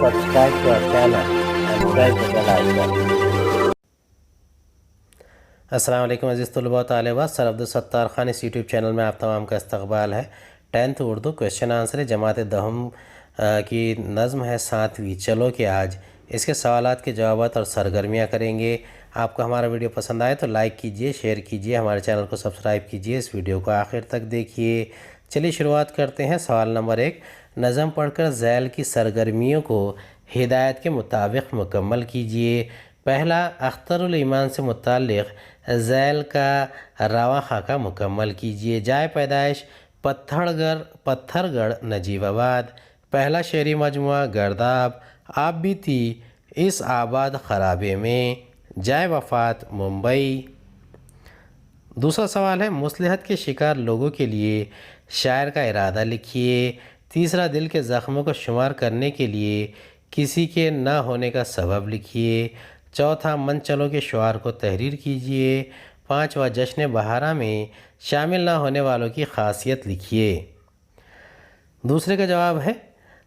subscribe to our channel and press the bell icon. السلام علیکم عزیز طلباء و طالبات، سر عبدالستار خان اس یوٹیوب چینل میں آپ تمام کا استقبال ہے۔ 10th اردو کویشچن آنسر جماعت دہم کی نظم ہے 7ویں۔ چلو کہ آج اس کے سوالات کے جوابات اور سرگرمیاں کریں گے۔ آپ کو ہمارا ویڈیو پسند آئے تو لائک کیجئے، شیئر کیجئے، ہمارے چینل کو سبسکرائب کیجئے، اس ویڈیو کو آخر تک دیکھیے۔ چلیے شروعات کرتے ہیں۔ سوال نمبر 1، نظم پڑھ کر ذیل کی سرگرمیوں کو ہدایت کے مطابق مکمل کیجئے۔ پہلا، اختر الایمان سے متعلق ذیل کا رواں خاکہ مکمل کیجئے۔ جائے پیدائش پتھر گڑھ نجیب آباد۔ پہلا شعری مجموعہ گرداب، آپ بھی تھی اس آباد خرابے میں۔ جائے وفات ممبئی۔ دوسرا سوال ہے، مصلحت کے شکار لوگوں کے لیے شاعر کا ارادہ لکھیے۔ تیسرا، دل کے زخموں کو شمار کرنے کے لیے کسی کے نہ ہونے کا سبب لکھیے۔ چوتھا، من چلو کے شعار کو تحریر کیجئے۔ پانچواں، جشن بہارا میں شامل نہ ہونے والوں کی خاصیت لکھیے۔ دوسرے کا جواب ہے،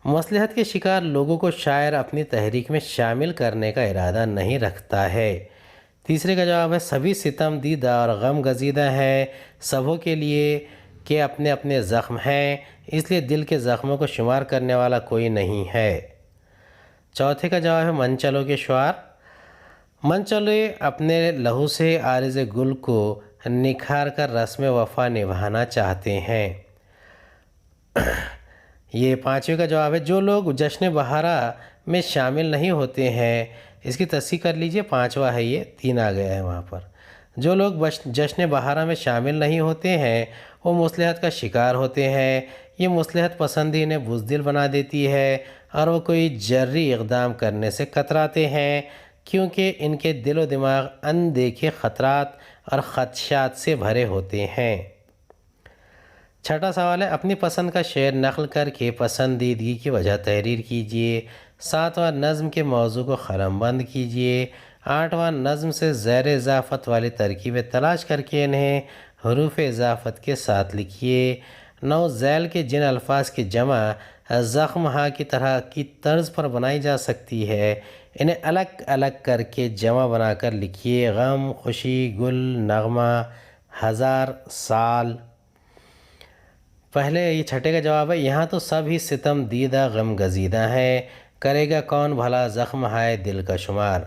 مصلحت کے شکار لوگوں کو شاعر اپنی تحریک میں شامل کرنے کا ارادہ نہیں رکھتا ہے۔ تیسرے کا جواب ہے، سبھی ستم دیدہ اور غم گزیدہ ہیں، سبھوں کے لیے کہ اپنے اپنے زخم ہیں، اس لیے دل کے زخموں کو شمار کرنے والا کوئی نہیں ہے۔ چوتھے کا جواب ہے، من چلو کے شعار، من چلے اپنے لہو سے عارض گل کو نکھار کر رسم وفا نبھانا چاہتے ہیں۔ یہ پانچویں کا جواب ہے، جو لوگ جشن بہارا میں شامل نہیں ہوتے ہیں، اس کی تصحیح کر لیجئے، پانچواں ہے یہ، 3 آ گیا ہے وہاں پر۔ جو لوگ جشن بہارا میں شامل نہیں ہوتے ہیں وہ مصلحت کا شکار ہوتے ہیں۔ یہ مصلحت پسندی انہیں بزدل بنا دیتی ہے اور وہ کوئی جرری اقدام کرنے سے کتراتے ہیں، کیونکہ ان کے دل و دماغ اندیکھے خطرات اور خدشات سے بھرے ہوتے ہیں۔ چھٹا سوال ہے، اپنی پسند کا شعر نقل کر کے پسندیدگی کی وجہ تحریر کیجئے۔ ساتواں، نظم کے موضوع کو قلم بند کیجئے۔ آٹھواں، نظم سے زیر اضافت والی ترکیبیں تلاش کر کے انہیں حروف اضافت کے ساتھ لکھیے۔ 9، ذیل کے جن الفاظ کی جمع زخم ہا کی طرح کی طرز پر بنائی جا سکتی ہے انہیں الگ الگ کر کے جمع بنا کر لکھیے۔ غم، خوشی، گل، نغمہ، ہزار، سال۔ پہلے یہ چھٹے کا جواب ہے، یہاں تو سب ہی ستم دیدہ غم گزیدہ ہیں، کرے گا کون بھلا زخم ہائے دل کا شمار۔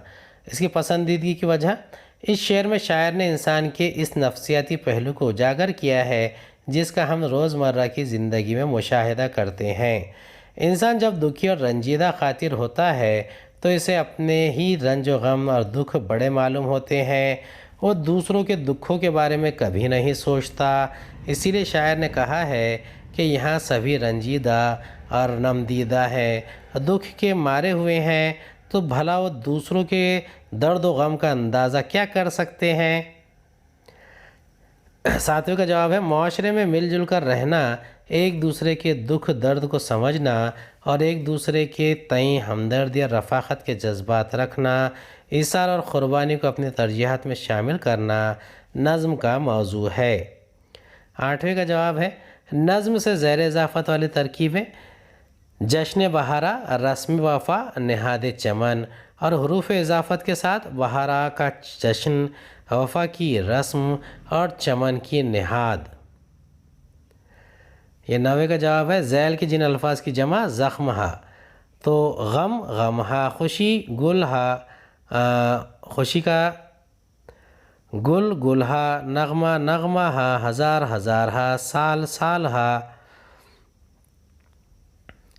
اس کی پسندیدگی کی وجہ، اس شعر میں شاعر نے انسان کے اس نفسیاتی پہلو کو اجاگر کیا ہے جس کا ہم روزمرہ کی زندگی میں مشاہدہ کرتے ہیں۔ انسان جب دکھی اور رنجیدہ خاطر ہوتا ہے تو اسے اپنے ہی رنج و غم اور دکھ بڑے معلوم ہوتے ہیں، وہ دوسروں کے دکھوں کے بارے میں کبھی نہیں سوچتا۔ اسی لیے شاعر نے کہا ہے کہ یہاں سبھی رنجیدہ اور نمدیدہ ہیں، دکھ کے مارے ہوئے ہیں، تو بھلا وہ دوسروں کے درد و غم کا اندازہ کیا کر سکتے ہیں۔ ساتویں کا جواب ہے، معاشرے میں مل جل کر رہنا، ایک دوسرے کے دکھ درد کو سمجھنا اور ایک دوسرے کے تئیں ہمدردی اور رفاقت کے جذبات رکھنا، ایثار اور قربانی کو اپنی ترجیحات میں شامل کرنا نظم کا موضوع ہے۔ آٹھویں کا جواب ہے، نظم سے زیر اضافت والی ترکیبیں جشن بہارا، رسم وفا، نہاد چمن، اور حروف اضافت کے ساتھ بہارا کا جشن، وفا کی رسم اور چمن کی نہاد۔ یہ 9ویں کا جواب ہے، ذیل کے جن الفاظ کی جمع زخم ہا، تو غم غم ہا، خوشی گل ہا، خوشی کا گل گل ہا، نغمہ نغمہ ہا، ہزار ہزار ہا، سال سال ہا۔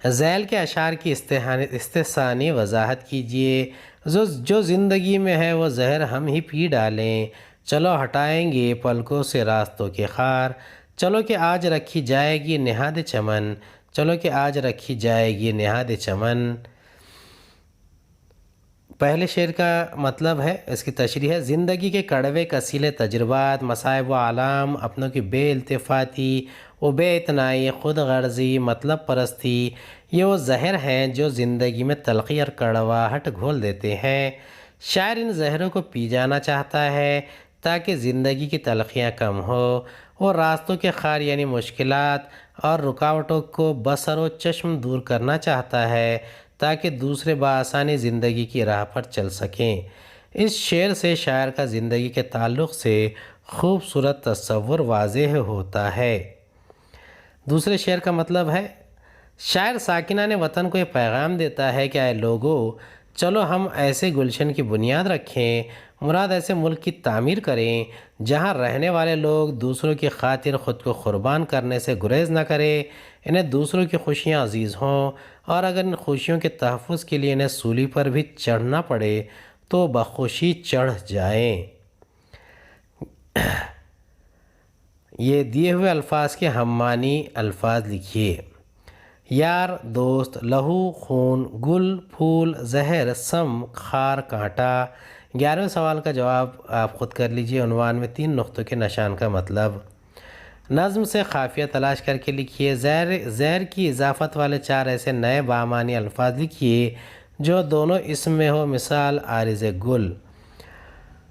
ذیل کے اشعار کی استحسانی وضاحت کیجئے۔ جو زندگی میں ہے وہ زہر ہم ہی پی ڈالیں، چلو ہٹائیں گے پلکوں سے راستوں کے خار، چلو کہ آج رکھی جائے گی نہاد چمن، چلو کہ آج رکھی جائے گی نہاد چمن۔ پہلے شعر کا مطلب ہے، اس کی تشریح ہے، زندگی کے کڑوے کسیلے تجربات، مصائب و آلام، اپنوں کی بے التفاتی و بے اتنائی، خود غرضی، مطلب پرستی، یہ وہ زہر ہیں جو زندگی میں تلخی اور کڑواہٹ گھول دیتے ہیں۔ شاعر ان زہروں کو پی جانا چاہتا ہے تاکہ زندگی کی تلخیاں کم ہو۔ وہ راستوں کے خار یعنی مشکلات اور رکاوٹوں کو بصر و چشم دور کرنا چاہتا ہے تاکہ دوسرے بآسانی زندگی کی راہ پر چل سکیں۔ اس شعر سے شاعر کا زندگی کے تعلق سے خوبصورت تصور واضح ہوتا ہے۔ دوسرے شعر کا مطلب ہے، شاعر ساکنان وطن کو یہ پیغام دیتا ہے کہ اے لوگو، چلو ہم ایسے گلشن کی بنیاد رکھیں، مراد ایسے ملک کی تعمیر کریں جہاں رہنے والے لوگ دوسروں کی خاطر خود کو قربان کرنے سے گریز نہ کریں، انہیں دوسروں کی خوشیاں عزیز ہوں، اور اگر ان خوشیوں کے تحفظ کے لیے انہیں سولی پر بھی چڑھنا پڑے تو بخوشی چڑھ جائیں۔ یہ دیے ہوئے الفاظ کے ہم معنی الفاظ لکھیے۔ یار، دوست، لہو، خون، گل، پھول، زہر، سم، خار، کانٹا۔ 11ویں سوال کا جواب آپ خود کر لیجئے۔ عنوان میں 3 نقطوں کے نشان کا مطلب۔ نظم سے خافیہ تلاش کر کے لکھیے۔ زیر کی اضافت والے 4 ایسے نئے بامعنی الفاظ لکھیے جو دونوں اسم میں ہو۔ مثال، عارض گل۔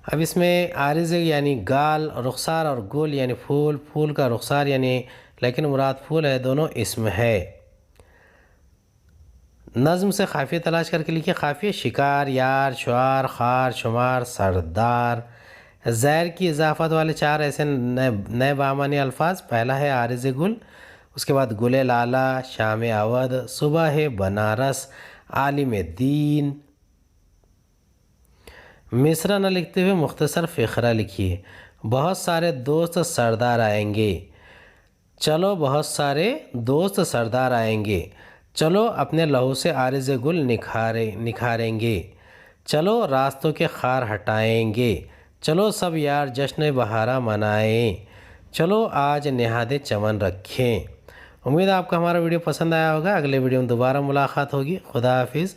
اب اس میں عارض یعنی گال، رخسار اور گل یعنی پھول، پھول کا رخسار یعنی لیکن مراد پھول ہے، دونوں اسم ہے۔ نظم سے خافیہ تلاش کر کے لکھیے۔ خافیہ، شکار، یار، شعار، خار، شمار، سردار۔ زیر کی اضافت والے 4 ایسے نئے بامعنی الفاظ۔ پہلا ہے عارض گل، اس کے بعد گل لالہ، شام اودھ، صبح بنارس، عالم دین۔ مصرع نہ لکھتے ہوئے مختصر فقرہ لکھیے۔ بہت سارے دوست سردار آئیں گے، چلو بہت سارے دوست سردار آئیں گے، چلو اپنے لہو سے عارض گل نکھاریں گے، چلو راستوں کے خار ہٹائیں گے، چلو سب یار جشن بہارا منائیں، چلو آج نہاد چمن رکھیں۔ امید آپ کو ہمارا ویڈیو پسند آیا ہوگا۔ اگلے ویڈیو میں دوبارہ ملاقات ہوگی۔ خدا حافظ۔